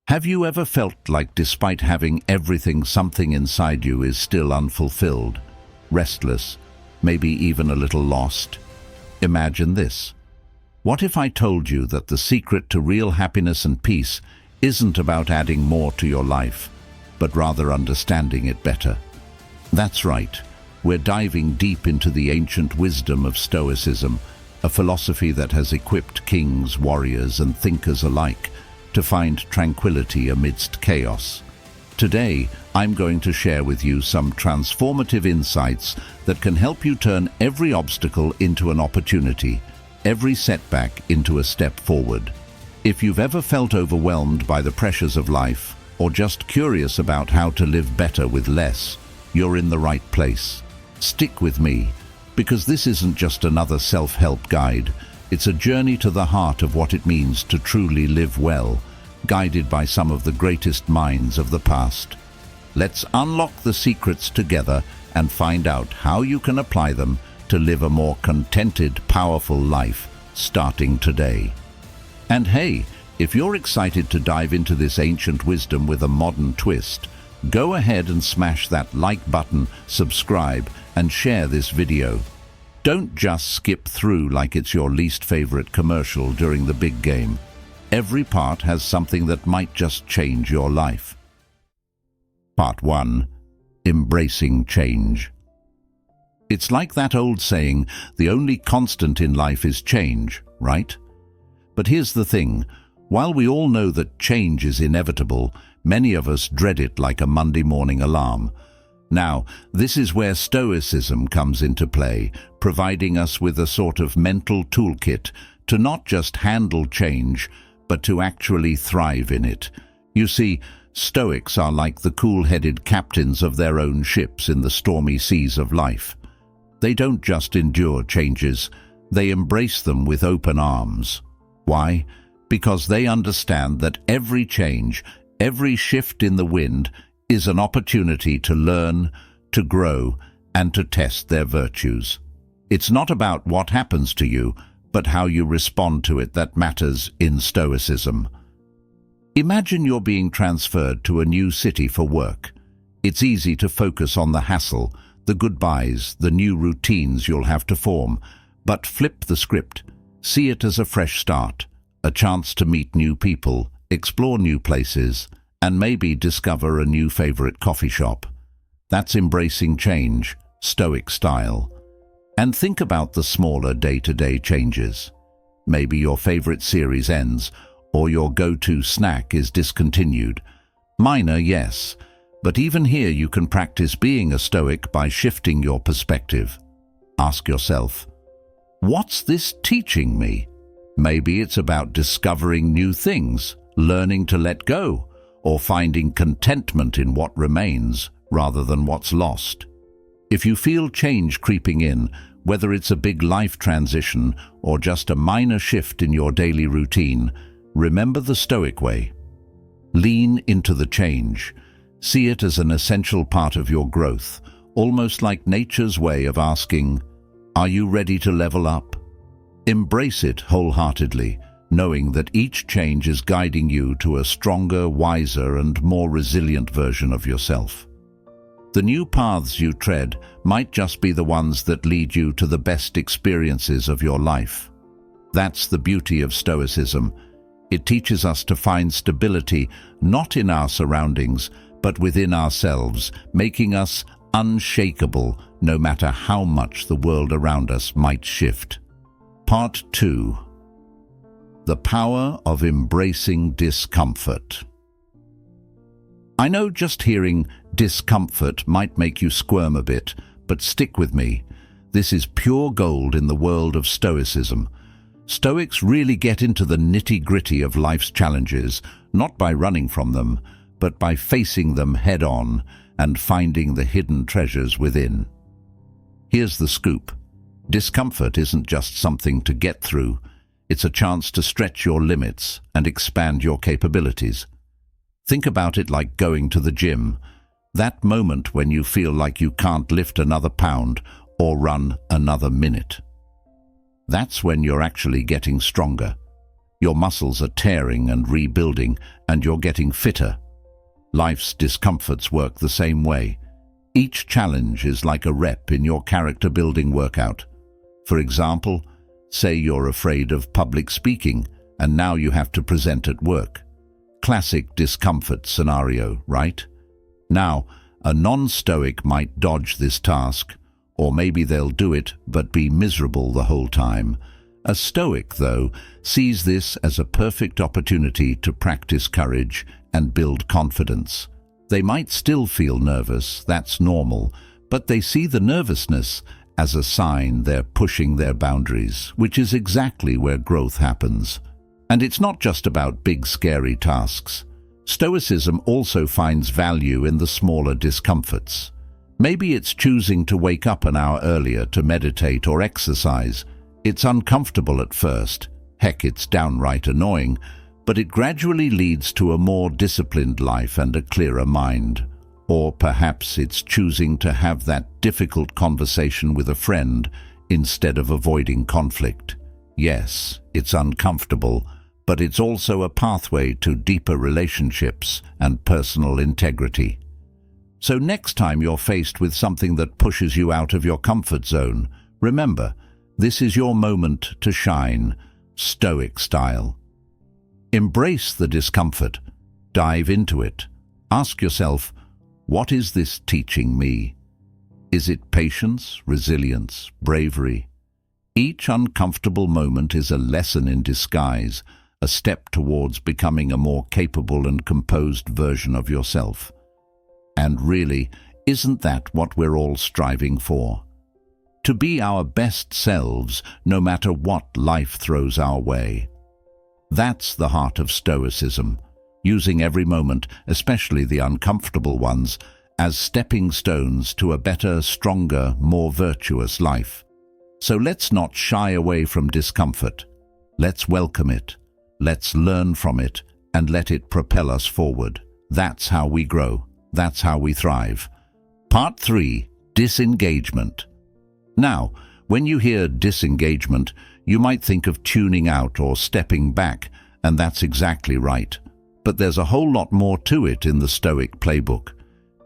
Have you ever felt like despite having everything, something inside you is still unfulfilled, restless, maybe even a little lost? Imagine this. What if I told you that the secret to real happiness and peace isn't about adding more to your life, but rather understanding it better? That's right. We're diving deep into the ancient wisdom of Stoicism, a philosophy that has equipped kings, warriors, and thinkers alike to find tranquility amidst chaos. Today, I'm going to share with you some transformative insights that can help you turn every obstacle into an opportunity, every setback into a step forward. If you've ever felt overwhelmed by the pressures of life, or just curious about how to live better with less, you're in the right place. Stick with me, because this isn't just another self-help guide. It's a journey to the heart of what it means to truly live well, guided by some of the greatest minds of the past. Let's unlock the secrets together and find out how you can apply them to live a more contented, powerful life, starting today. And hey, if you're excited to dive into this ancient wisdom with a modern twist, go ahead and smash that like button, subscribe, and share this video. Don't just skip through like it's your least favorite commercial during the big game. Every part has something that might just change your life. Part 1. Embracing change. It's like that old saying, the only constant in life is change, right? But here's the thing, while we all know that change is inevitable, many of us dread it like a Monday morning alarm. Now, this is where Stoicism comes into play, providing us with a sort of mental toolkit to not just handle change, but to actually thrive in it. You see, Stoics are like the cool-headed captains of their own ships in the stormy seas of life. They don't just endure changes, they embrace them with open arms. Why? Because they understand that every change, every shift in the wind, is an opportunity to learn, to grow, and to test their virtues. It's not about what happens to you, but how you respond to it that matters in Stoicism. Imagine you're being transferred to a new city for work. It's easy to focus on the hassle, the goodbyes, the new routines you'll have to form, but flip the script. See it as a fresh start, a chance to meet new people, explore new places, and maybe discover a new favorite coffee shop. That's embracing change, Stoic style. And think about the smaller day-to-day changes. Maybe your favorite series ends, or your go-to snack is discontinued. Minor, yes, but even here you can practice being a Stoic by shifting your perspective. Ask yourself, what's this teaching me? Maybe it's about discovering new things, learning to let go, or finding contentment in what remains rather than what's lost. If you feel change creeping in, whether it's a big life transition or just a minor shift in your daily routine, remember the Stoic way. Lean into the change. See it as an essential part of your growth, almost like nature's way of asking, are you ready to level up? Embrace it wholeheartedly, knowing that each change is guiding you to a stronger, wiser, and more resilient version of yourself. The new paths you tread might just be the ones that lead you to the best experiences of your life. That's the beauty of Stoicism. It teaches us to find stability not in our surroundings, but within ourselves, making us unshakable no matter how much the world around us might shift. Part 2. The power of embracing discomfort. I know just hearing discomfort might make you squirm a bit, but stick with me. This is pure gold in the world of Stoicism. Stoics really get into the nitty-gritty of life's challenges, not by running from them, but by facing them head-on and finding the hidden treasures within. Here's the scoop. Discomfort isn't just something to get through. It's a chance to stretch your limits and expand your capabilities. Think about it like going to the gym. That moment when you feel like you can't lift another pound or run another minute. That's when you're actually getting stronger. Your muscles are tearing and rebuilding, and you're getting fitter. Life's discomforts work the same way. Each challenge is like a rep in your character-building workout. For example, say you're afraid of public speaking, and now you have to present at work. Classic discomfort scenario, right? Now, a non-Stoic might dodge this task, or maybe they'll do it but be miserable the whole time. A Stoic, though, sees this as a perfect opportunity to practice courage and build confidence. They might still feel nervous, that's normal, but they see the nervousness as a sign they're pushing their boundaries, which is exactly where growth happens. And it's not just about big, scary tasks. Stoicism also finds value in the smaller discomforts. Maybe it's choosing to wake up an hour earlier to meditate or exercise. It's uncomfortable at first. Heck, it's downright annoying. But it gradually leads to a more disciplined life and a clearer mind. Or perhaps it's choosing to have that difficult conversation with a friend instead of avoiding conflict. Yes, it's uncomfortable, but it's also a pathway to deeper relationships and personal integrity. So next time you're faced with something that pushes you out of your comfort zone, remember, this is your moment to shine, Stoic style. Embrace the discomfort. Dive into it. Ask yourself, what is this teaching me? Is it patience, resilience, bravery? Each uncomfortable moment is a lesson in disguise, a step towards becoming a more capable and composed version of yourself. And really, isn't that what we're all striving for? To be our best selves, no matter what life throws our way. That's the heart of Stoicism, using every moment, especially the uncomfortable ones, as stepping stones to a better, stronger, more virtuous life. So let's not shy away from discomfort. Let's welcome it. Let's learn from it and let it propel us forward. That's how we grow. That's how we thrive. Part 3. Disengagement. Now, when you hear disengagement, you might think of tuning out or stepping back, and that's exactly right. But there's a whole lot more to it in the Stoic playbook.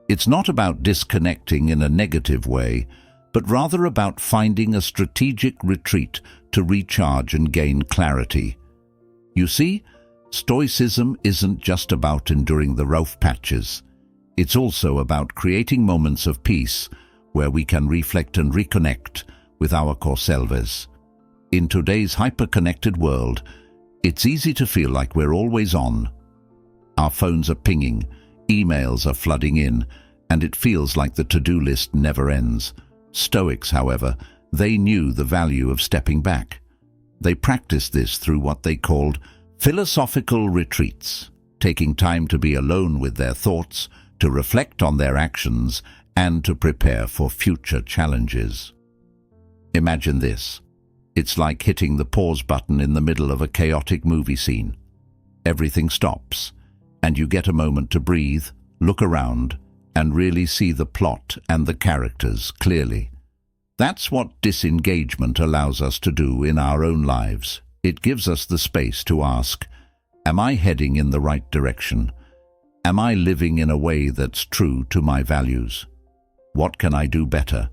It's not about disconnecting in a negative way, but rather about finding a strategic retreat to recharge and gain clarity. You see, Stoicism isn't just about enduring the rough patches. It's also about creating moments of peace where we can reflect and reconnect with our core selves. In today's hyper-connected world, it's easy to feel like we're always on. Our phones are pinging, emails are flooding in, and it feels like the to-do list never ends. Stoics, however, they knew the value of stepping back. They practiced this through what they called philosophical retreats, taking time to be alone with their thoughts, to reflect on their actions, and to prepare for future challenges. Imagine this. It's like hitting the pause button in the middle of a chaotic movie scene. Everything stops, and you get a moment to breathe, look around, and really see the plot and the characters clearly. That's what disengagement allows us to do in our own lives. It gives us the space to ask, am I heading in the right direction? Am I living in a way that's true to my values? What can I do better?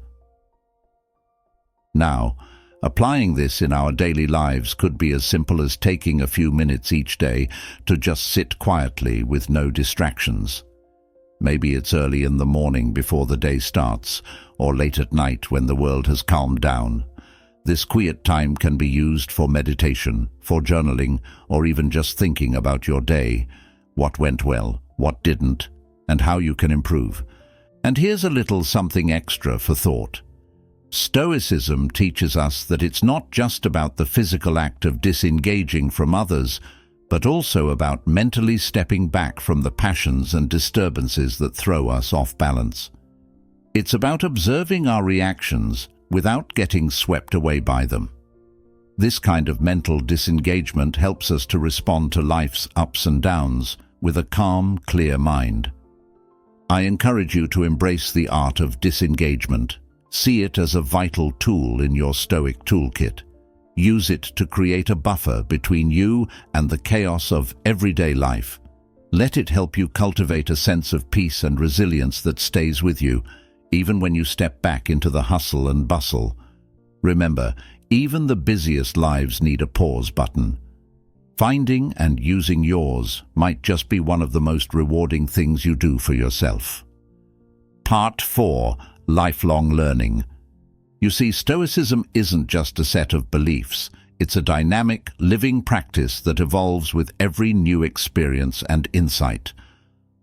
Now, applying this in our daily lives could be as simple as taking a few minutes each day to just sit quietly with no distractions. Maybe it's early in the morning before the day starts, or late at night when the world has calmed down. This quiet time can be used for meditation, for journaling, or even just thinking about your day, what went well, what didn't, and how you can improve. And here's a little something extra for thought. Stoicism teaches us that it's not just about the physical act of disengaging from others, but also about mentally stepping back from the passions and disturbances that throw us off balance. It's about observing our reactions without getting swept away by them. This kind of mental disengagement helps us to respond to life's ups and downs with a calm, clear mind. I encourage you to embrace the art of disengagement. See it as a vital tool in your Stoic toolkit. Use it to create a buffer between you and the chaos of everyday life. Let it help you cultivate a sense of peace and resilience that stays with you, even when you step back into the hustle and bustle. Remember, even the busiest lives need a pause button. Finding and using yours might just be one of the most rewarding things you do for yourself. Part 4. Lifelong learning. You see, Stoicism isn't just a set of beliefs. It's a dynamic, living practice that evolves with every new experience and insight.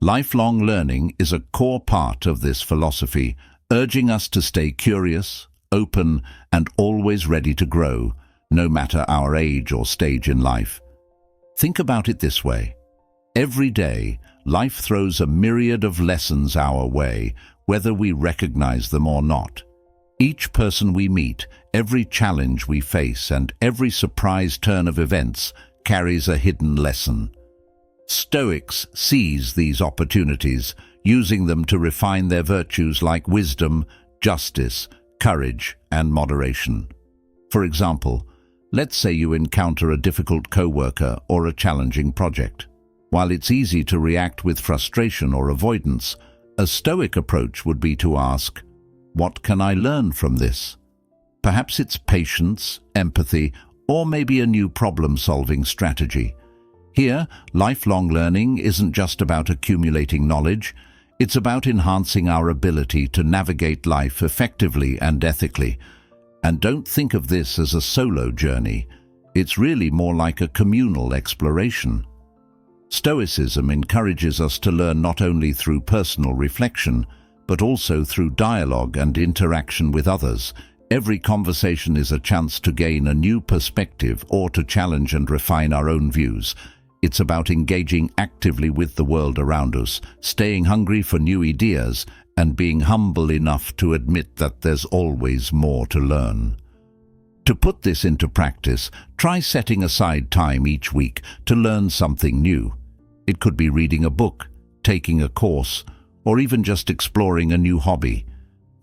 Lifelong learning is a core part of this philosophy, urging us to stay curious, open, and always ready to grow, no matter our age or stage in life. Think about it this way. Every day, life throws a myriad of lessons our way, whether we recognize them or not. Each person we meet, every challenge we face, and every surprise turn of events carries a hidden lesson. Stoics seize these opportunities, using them to refine their virtues like wisdom, justice, courage, and moderation. For example, let's say you encounter a difficult coworker or a challenging project. While it's easy to react with frustration or avoidance, a Stoic approach would be to ask, "What can I learn from this?" Perhaps it's patience, empathy, or maybe a new problem-solving strategy. Here, lifelong learning isn't just about accumulating knowledge, it's about enhancing our ability to navigate life effectively and ethically. And don't think of this as a solo journey. It's really more like a communal exploration. Stoicism encourages us to learn not only through personal reflection, but also through dialogue and interaction with others. Every conversation is a chance to gain a new perspective or to challenge and refine our own views. It's about engaging actively with the world around us, staying hungry for new ideas, and being humble enough to admit that there's always more to learn. To put this into practice, try setting aside time each week to learn something new. It could be reading a book, taking a course, or even just exploring a new hobby.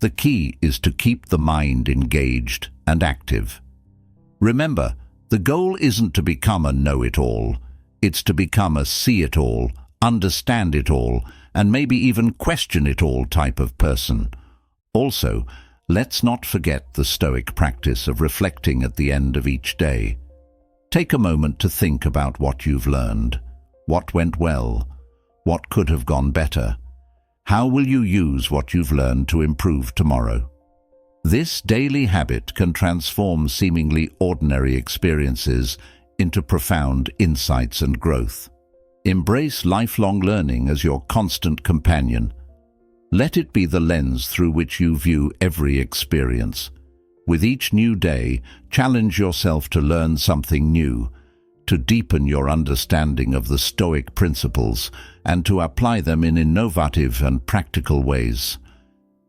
The key is to keep the mind engaged and active. Remember, the goal isn't to become a know-it-all. It's to become a see-it-all, understand-it-all, and maybe even question-it-all type of person. Also, let's not forget the Stoic practice of reflecting at the end of each day. Take a moment to think about what you've learned. What went well? What could have gone better? How will you use what you've learned to improve tomorrow? This daily habit can transform seemingly ordinary experiences into profound insights and growth. Embrace lifelong learning as your constant companion. Let it be the lens through which you view every experience. With each new day, challenge yourself to learn something new, to deepen your understanding of the Stoic principles, and to apply them in innovative and practical ways.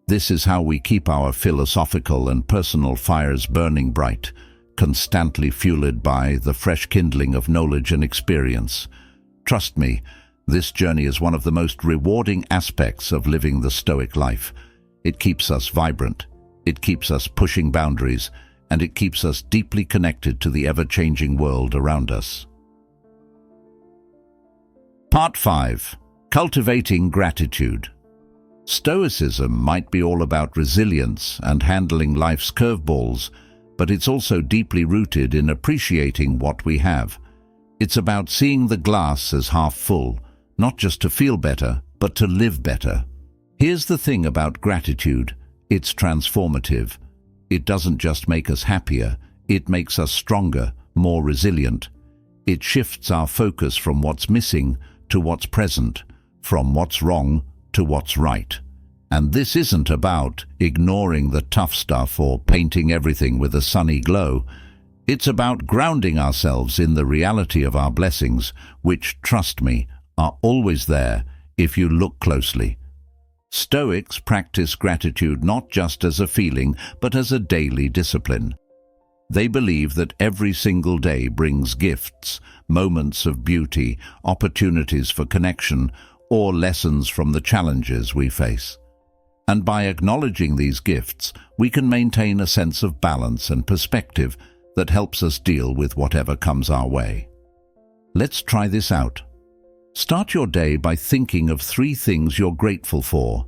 This is how we keep our philosophical and personal fires burning bright, constantly fueled by the fresh kindling of knowledge and experience. Trust me, this journey is one of the most rewarding aspects of living the Stoic life. It keeps us vibrant, it keeps us pushing boundaries, and it keeps us deeply connected to the ever-changing world around us. Part 5. Cultivating Gratitude. Stoicism might be all about resilience and handling life's curveballs, but it's also deeply rooted in appreciating what we have. It's about seeing the glass as half full, not just to feel better, but to live better. Here's the thing about gratitude: it's transformative. It doesn't just make us happier, it makes us stronger, more resilient. It shifts our focus from what's missing to what's present, from what's wrong to what's right. And this isn't about ignoring the tough stuff or painting everything with a sunny glow. It's about grounding ourselves in the reality of our blessings, which, trust me, are always there if you look closely. Stoics practice gratitude not just as a feeling, but as a daily discipline. They believe that every single day brings gifts, moments of beauty, opportunities for connection, or lessons from the challenges we face. And by acknowledging these gifts, we can maintain a sense of balance and perspective that helps us deal with whatever comes our way. Let's try this out. Start your day by thinking of 3 things you're grateful for.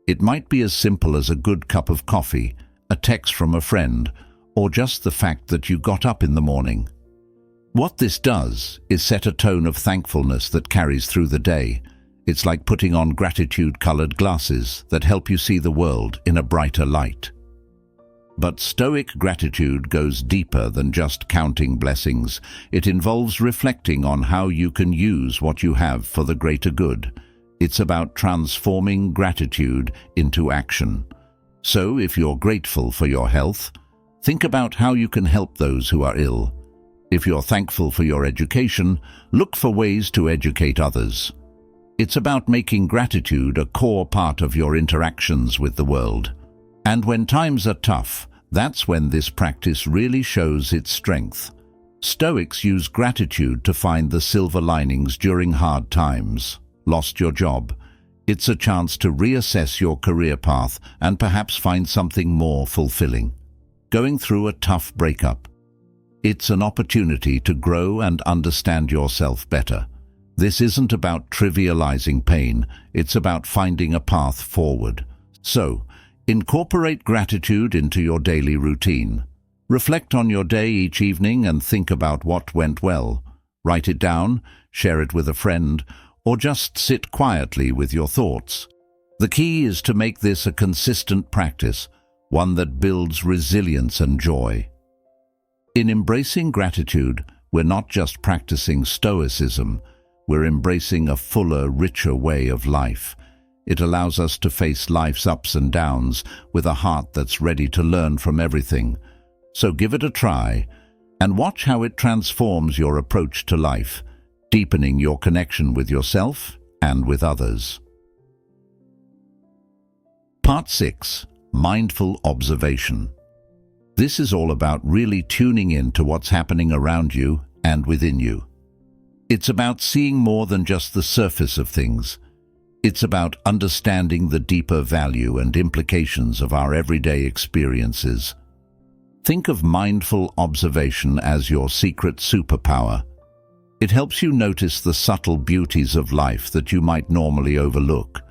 It might be as simple as a good cup of coffee, a text from a friend, or just the fact that you got up in the morning. What this does is set a tone of thankfulness that carries through the day. It's like putting on gratitude-colored glasses that help you see the world in a brighter light. But Stoic gratitude goes deeper than just counting blessings. It involves reflecting on how you can use what you have for the greater good. It's about transforming gratitude into action. So, if you're grateful for your health, think about how you can help those who are ill. If you're thankful for your education, look for ways to educate others. It's about making gratitude a core part of your interactions with the world. And when times are tough, that's when this practice really shows its strength. Stoics use gratitude to find the silver linings during hard times. Lost your job? It's a chance to reassess your career path and perhaps find something more fulfilling. Going through a tough breakup? It's an opportunity to grow and understand yourself better. This isn't about trivializing pain, it's about finding a path forward. So, incorporate gratitude into your daily routine. Reflect on your day each evening and think about what went well. Write it down, share it with a friend, or just sit quietly with your thoughts. The key is to make this a consistent practice, one that builds resilience and joy. In embracing gratitude, we're not just practicing Stoicism, we're embracing a fuller, richer way of life. It allows us to face life's ups and downs with a heart that's ready to learn from everything. So give it a try and watch how it transforms your approach to life, deepening your connection with yourself and with others. Part 6. Mindful Observation. This is all about really tuning in to what's happening around you and within you. It's about seeing more than just the surface of things. It's about understanding the deeper value and implications of our everyday experiences. Think of mindful observation as your secret superpower. It helps you notice the subtle beauties of life that you might normally overlook,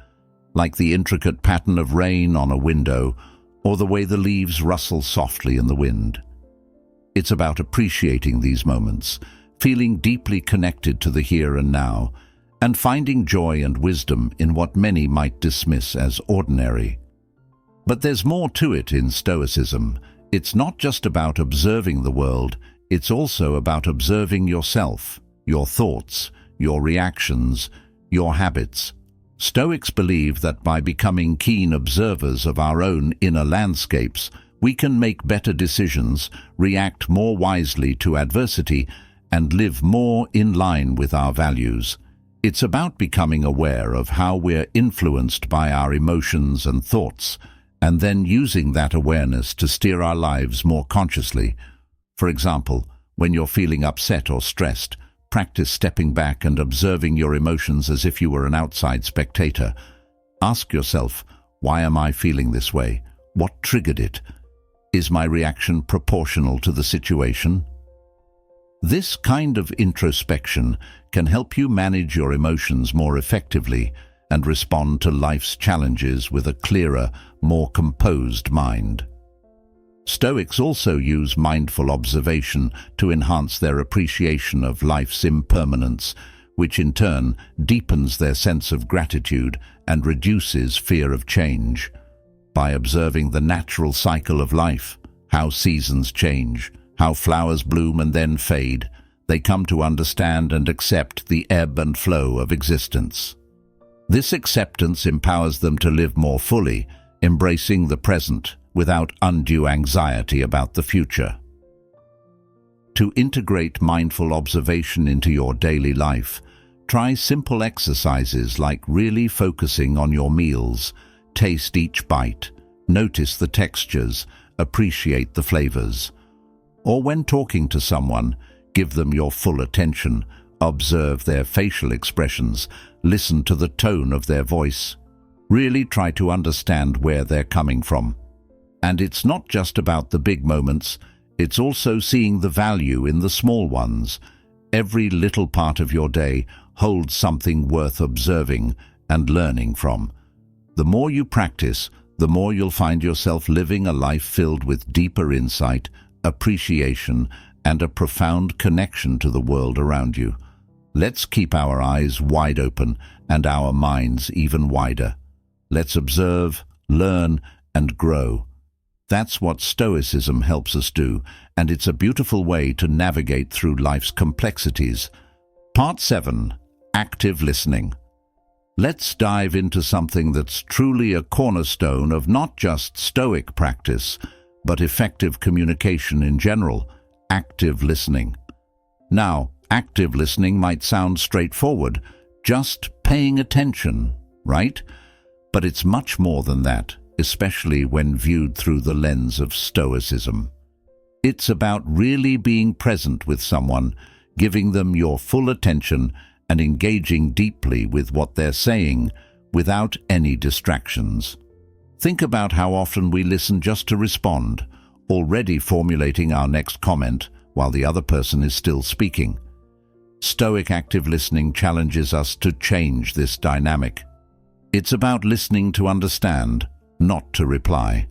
like the intricate pattern of rain on a window or the way the leaves rustle softly in the wind. It's about appreciating these moments, feeling deeply connected to the here and now, and finding joy and wisdom in what many might dismiss as ordinary. But there's more to it in Stoicism. It's not just about observing the world, it's also about observing yourself, your thoughts, your reactions, your habits. Stoics believe that by becoming keen observers of our own inner landscapes, we can make better decisions, react more wisely to adversity, and live more in line with our values. It's about becoming aware of how we're influenced by our emotions and thoughts, and then using that awareness to steer our lives more consciously. For example, when you're feeling upset or stressed, practice stepping back and observing your emotions as if you were an outside spectator. Ask yourself, why am I feeling this way? What triggered it? Is my reaction proportional to the situation? This kind of introspection can help you manage your emotions more effectively and respond to life's challenges with a clearer, more composed mind. Stoics also use mindful observation to enhance their appreciation of life's impermanence, which in turn deepens their sense of gratitude and reduces fear of change. By observing the natural cycle of life, how seasons change, how flowers bloom and then fade, they come to understand and accept the ebb and flow of existence. This acceptance empowers them to live more fully, embracing the present without undue anxiety about the future. To integrate mindful observation into your daily life, try simple exercises like really focusing on your meals, taste each bite, notice the textures, appreciate the flavors. Or when talking to someone, give them your full attention, observe their facial expressions, listen to the tone of their voice. Really try to understand where they're coming from. And it's not just about the big moments, It's also seeing the value in the small ones. Every little part of your day holds something worth observing and learning from. The more you practice, the more you'll find yourself living a life filled with deeper insight, appreciation, and a profound connection to the world around you. Let's keep our eyes wide open and our minds even wider. Let's observe, learn, and grow. That's what Stoicism helps us do, and it's a beautiful way to navigate through life's complexities. Part 7. Active Listening. Let's dive into something that's truly a cornerstone of not just Stoic practice, but effective communication in general: active listening. Now, active listening might sound straightforward, just paying attention, right? But it's much more than that, especially when viewed through the lens of Stoicism. It's about really being present with someone, giving them your full attention, and engaging deeply with what they're saying without any distractions. Think about how often we listen just to respond, already formulating our next comment while the other person is still speaking. Stoic active listening challenges us to change this dynamic. It's about listening to understand, not to reply.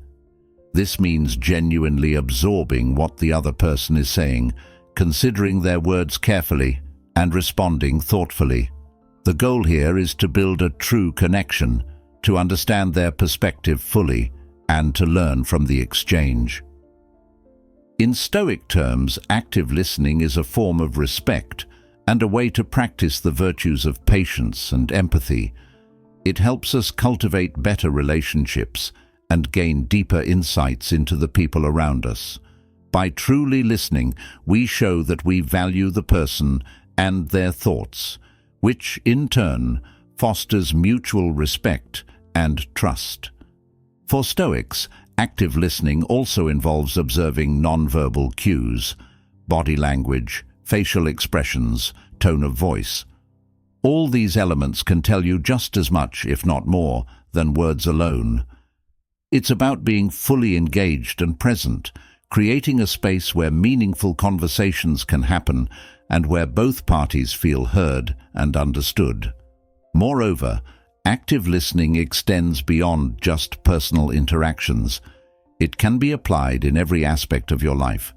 This means genuinely absorbing what the other person is saying, considering their words carefully, and responding thoughtfully. The goal here is to build a true connection, to understand their perspective fully, and to learn from the exchange. In Stoic terms, active listening is a form of respect and a way to practice the virtues of patience and empathy. It helps us cultivate better relationships and gain deeper insights into the people around us. By truly listening, we show that we value the person and their thoughts, which in turn fosters mutual respect and trust. For Stoics, active listening also involves observing nonverbal cues, body language, facial expressions, tone of voice. All these elements can tell you just as much, if not more, than words alone. It's about being fully engaged and present, creating a space where meaningful conversations can happen and where both parties feel heard and understood. Moreover, active listening extends beyond just personal interactions. It can be applied in every aspect of your life.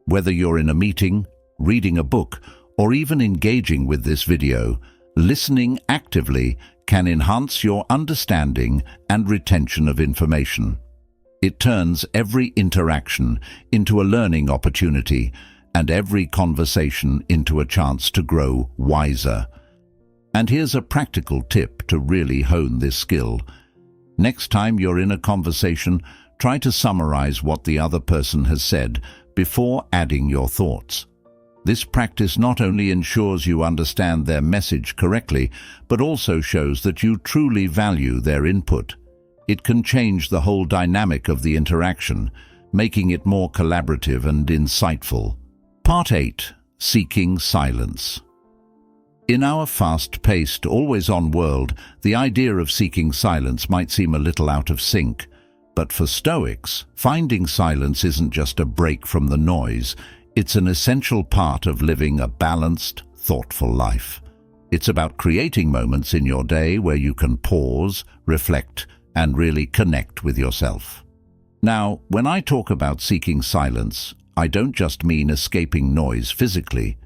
Whether you're in a meeting, reading a book, or even engaging with this video, listening actively can enhance your understanding and retention of information. It turns every interaction into a learning opportunity and every conversation into a chance to grow wiser. And here's a practical tip to really hone this skill. Next time you're in a conversation, try to summarize what the other person has said before adding your thoughts. This practice not only ensures you understand their message correctly, but also shows that you truly value their input. It can change the whole dynamic of the interaction, making it more collaborative and insightful. Part 8. Seeking Silence. In our fast-paced, always-on world, the idea of seeking silence might seem a little out of sync. But for Stoics, finding silence isn't just a break from the noise. It's an essential part of living a balanced, thoughtful life. It's about creating moments in your day where you can pause, reflect, and really connect with yourself. Now, when I talk about seeking silence, I don't just mean escaping noise physically.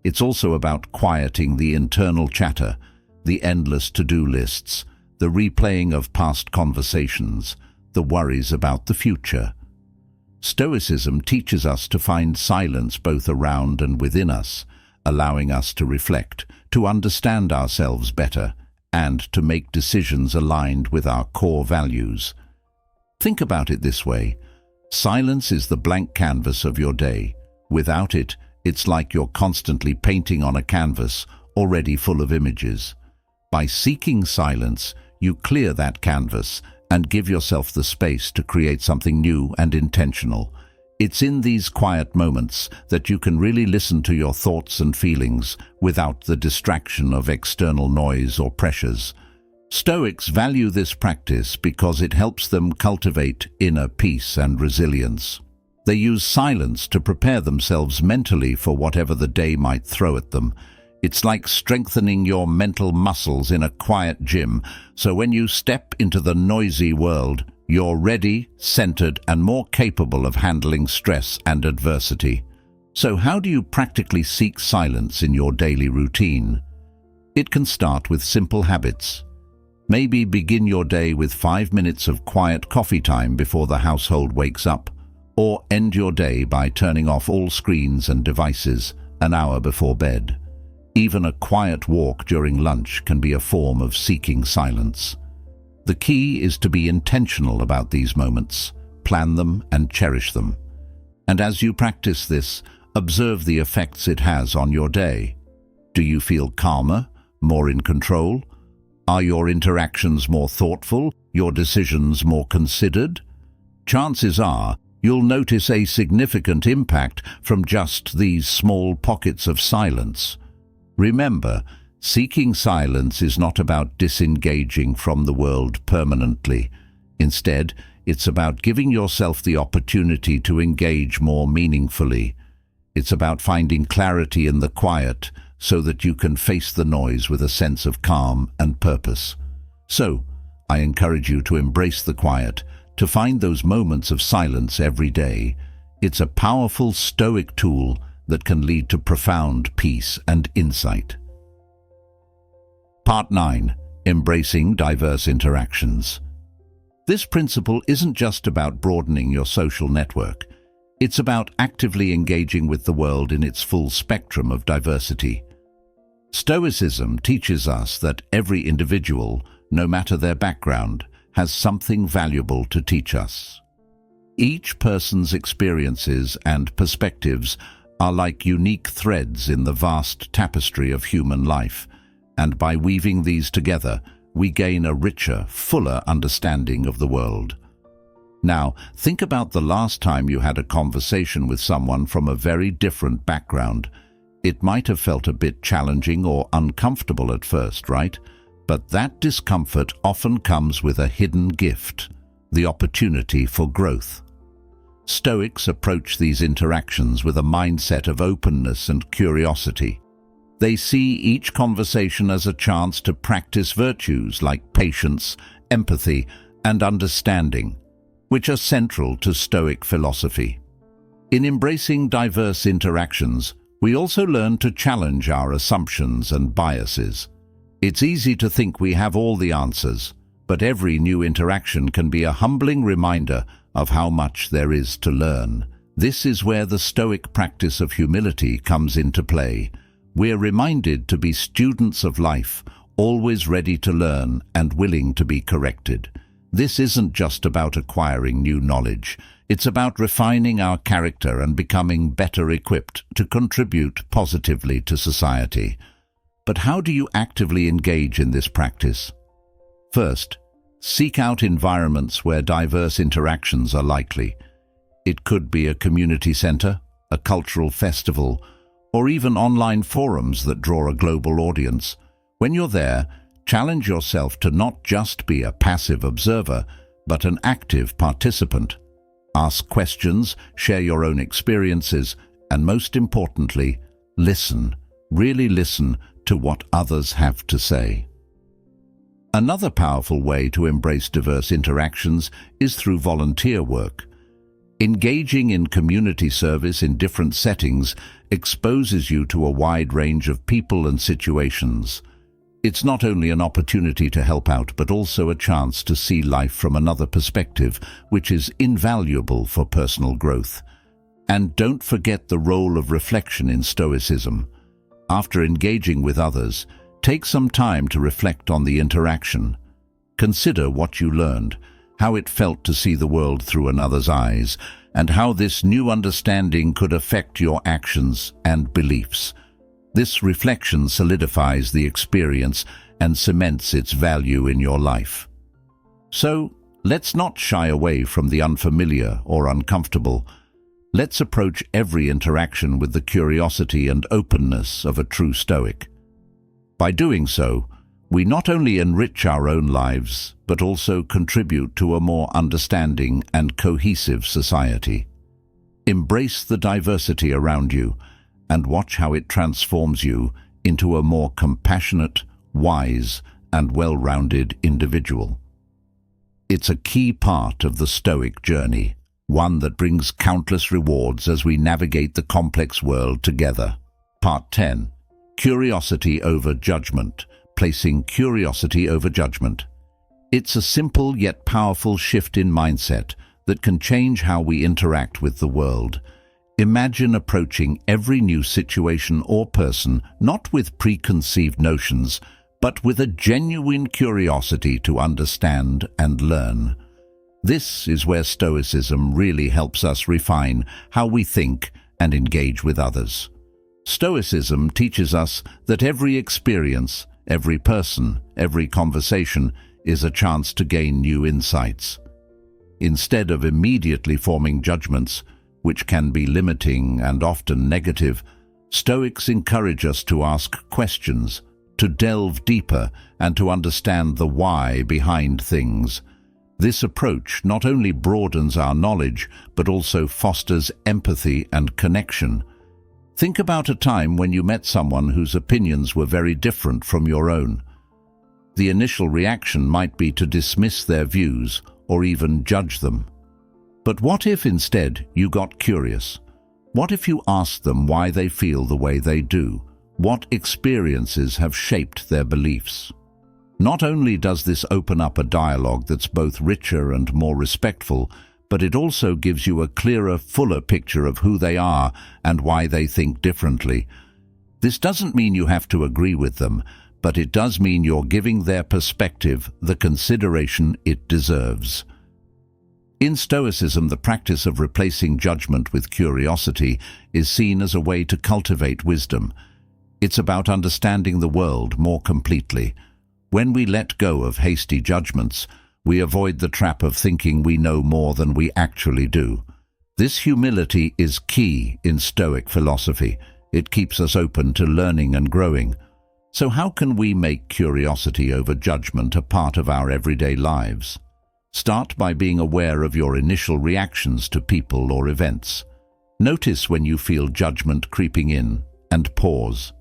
It's also about quieting the internal chatter, the endless to-do lists, the replaying of past conversations, the worries about the future. Stoicism teaches us to find silence both around and within us, allowing us to reflect, to understand ourselves better, and to make decisions aligned with our core values. Think about it this way. Silence is the blank canvas of your day. Without it, it's like you're constantly painting on a canvas already full of images. By seeking silence, you clear that canvas and give yourself the space to create something new and intentional. It's in these quiet moments that you can really listen to your thoughts and feelings without the distraction of external noise or pressures. Stoics value this practice because it helps them cultivate inner peace and resilience. They use silence to prepare themselves mentally for whatever the day might throw at them. It's like strengthening your mental muscles in a quiet gym, so when you step into the noisy world, you're ready, centered, and more capable of handling stress and adversity. So how do you practically seek silence in your daily routine? It can start with simple habits. Maybe begin your day with 5 minutes of quiet coffee time before the household wakes up, or end your day by turning off all screens and devices an hour before bed. Even a quiet walk during lunch can be a form of seeking silence. The key is to be intentional about these moments, plan them and cherish them. And as you practice this, observe the effects it has on your day. Do you feel calmer, more in control? Are your interactions more thoughtful, your decisions more considered? Chances are you'll notice a significant impact from just these small pockets of silence. Remember, seeking silence is not about disengaging from the world permanently. Instead, it's about giving yourself the opportunity to engage more meaningfully. It's about finding clarity in the quiet so that you can face the noise with a sense of calm and purpose. So, I encourage you to embrace the quiet, to find those moments of silence every day. It's a powerful Stoic tool that can lead to profound peace and insight. Part 9. Embracing diverse interactions. This principle isn't just about broadening your social network. It's about actively engaging with the world in its full spectrum of diversity. Stoicism teaches us that every individual, no matter their background, has something valuable to teach us. Each person's experiences and perspectives are like unique threads in the vast tapestry of human life, and by weaving these together, we gain a richer, fuller understanding of the world. Now, think about the last time you had a conversation with someone from a very different background. It might have felt a bit challenging or uncomfortable at first, right? But that discomfort often comes with a hidden gift, the opportunity for growth. Stoics approach these interactions with a mindset of openness and curiosity. They see each conversation as a chance to practice virtues like patience, empathy, and understanding, which are central to Stoic philosophy. In embracing diverse interactions, we also learn to challenge our assumptions and biases. It's easy to think we have all the answers, but every new interaction can be a humbling reminder of how much there is to learn. This is where the Stoic practice of humility comes into play. We're reminded to be students of life, always ready to learn and willing to be corrected. This isn't just about acquiring new knowledge. It's about refining our character and becoming better equipped to contribute positively to society. But how do you actively engage in this practice? First, seek out environments where diverse interactions are likely. It could be a community center, a cultural festival, or even online forums that draw a global audience. When you're there, challenge yourself to not just be a passive observer, but an active participant. Ask questions, share your own experiences, and most importantly, listen. Really listen to what others have to say. Another powerful way to embrace diverse interactions is through volunteer work. Engaging in community service in different settings exposes you to a wide range of people and situations. It's not only an opportunity to help out, but also a chance to see life from another perspective, which is invaluable for personal growth. And don't forget the role of reflection in Stoicism. After engaging with others, take some time to reflect on the interaction. Consider what you learned, how it felt to see the world through another's eyes, and how this new understanding could affect your actions and beliefs. This reflection solidifies the experience and cements its value in your life. So, let's not shy away from the unfamiliar or uncomfortable. Let's approach every interaction with the curiosity and openness of a true Stoic. By doing so, we not only enrich our own lives, but also contribute to a more understanding and cohesive society. Embrace the diversity around you and watch how it transforms you into a more compassionate, wise, and well-rounded individual. It's a key part of the Stoic journey, one that brings countless rewards as we navigate the complex world together. Part 10. Curiosity over judgment. Placing curiosity over judgment. It's a simple yet powerful shift in mindset that can change how we interact with the world. Imagine approaching every new situation or person not with preconceived notions, but with a genuine curiosity to understand and learn. This is where Stoicism really helps us refine how we think and engage with others. Stoicism teaches us that every experience, every person, every conversation is a chance to gain new insights. Instead of immediately forming judgments, which can be limiting and often negative, Stoics encourage us to ask questions, to delve deeper, and to understand the why behind things. This approach not only broadens our knowledge, but also fosters empathy and connection. Think about a time when you met someone whose opinions were very different from your own. The initial reaction might be to dismiss their views or even judge them. But what if instead you got curious? What if you asked them why they feel the way they do? What experiences have shaped their beliefs? Not only does this open up a dialogue that's both richer and more respectful, but it also gives you a clearer, fuller picture of who they are and why they think differently. This doesn't mean you have to agree with them, but it does mean you're giving their perspective the consideration it deserves. In Stoicism, the practice of replacing judgment with curiosity is seen as a way to cultivate wisdom. It's about understanding the world more completely. When we let go of hasty judgments, we avoid the trap of thinking we know more than we actually do. This humility is key in Stoic philosophy. It keeps us open to learning and growing. So how can we make curiosity over judgment a part of our everyday lives? Start by being aware of your initial reactions to people or events. Notice when you feel judgment creeping in, and pause.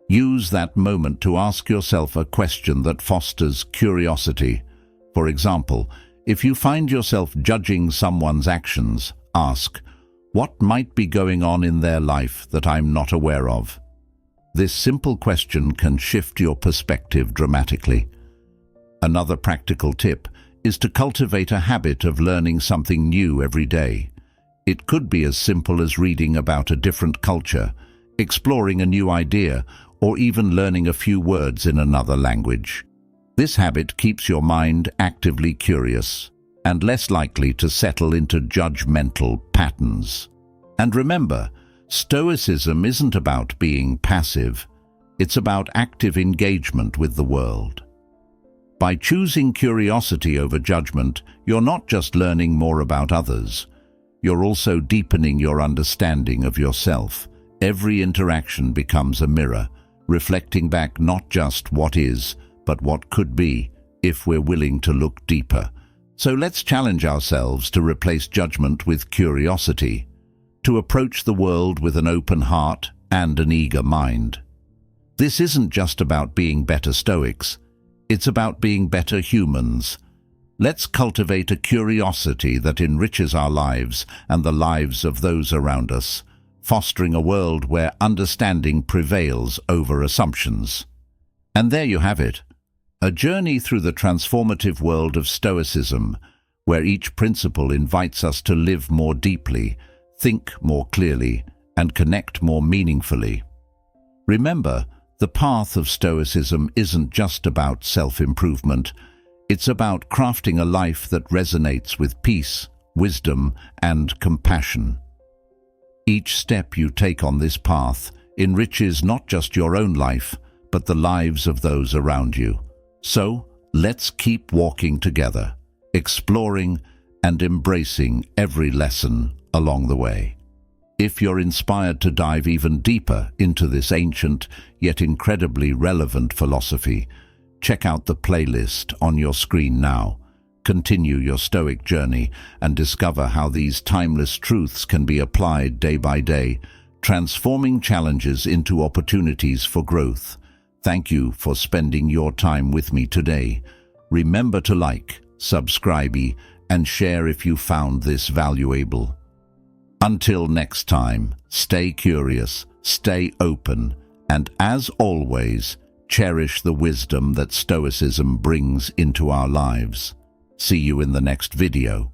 Use that moment to ask yourself a question that fosters curiosity. For example, if you find yourself judging someone's actions, ask, what might be going on in their life that I'm not aware of? This simple question can shift your perspective dramatically. Another practical tip is to cultivate a habit of learning something new every day. It could be as simple as reading about a different culture, exploring a new idea, or even learning a few words in another language. This habit keeps your mind actively curious and less likely to settle into judgmental patterns. And remember, Stoicism isn't about being passive. It's about active engagement with the world. By choosing curiosity over judgment, you're not just learning more about others. You're also deepening your understanding of yourself. Every interaction becomes a mirror, reflecting back not just what is, but what could be, if we're willing to look deeper. So let's challenge ourselves to replace judgment with curiosity, to approach the world with an open heart and an eager mind. This isn't just about being better Stoics, it's about being better humans. Let's cultivate a curiosity that enriches our lives and the lives of those around us, fostering a world where understanding prevails over assumptions. And there you have it, a journey through the transformative world of Stoicism, where each principle invites us to live more deeply, think more clearly, and connect more meaningfully. Remember, the path of Stoicism isn't just about self-improvement. It's about crafting a life that resonates with peace, wisdom, and compassion. Each step you take on this path enriches not just your own life, but the lives of those around you. So, let's keep walking together, exploring and embracing every lesson along the way. If you're inspired to dive even deeper into this ancient yet incredibly relevant philosophy, check out the playlist on your screen now. Continue your Stoic journey and discover how these timeless truths can be applied day by day, transforming challenges into opportunities for growth. Thank you for spending your time with me today. Remember to like, subscribe, and share if you found this valuable. Until next time, stay curious, stay open, and as always, cherish the wisdom that Stoicism brings into our lives. See you in the next video.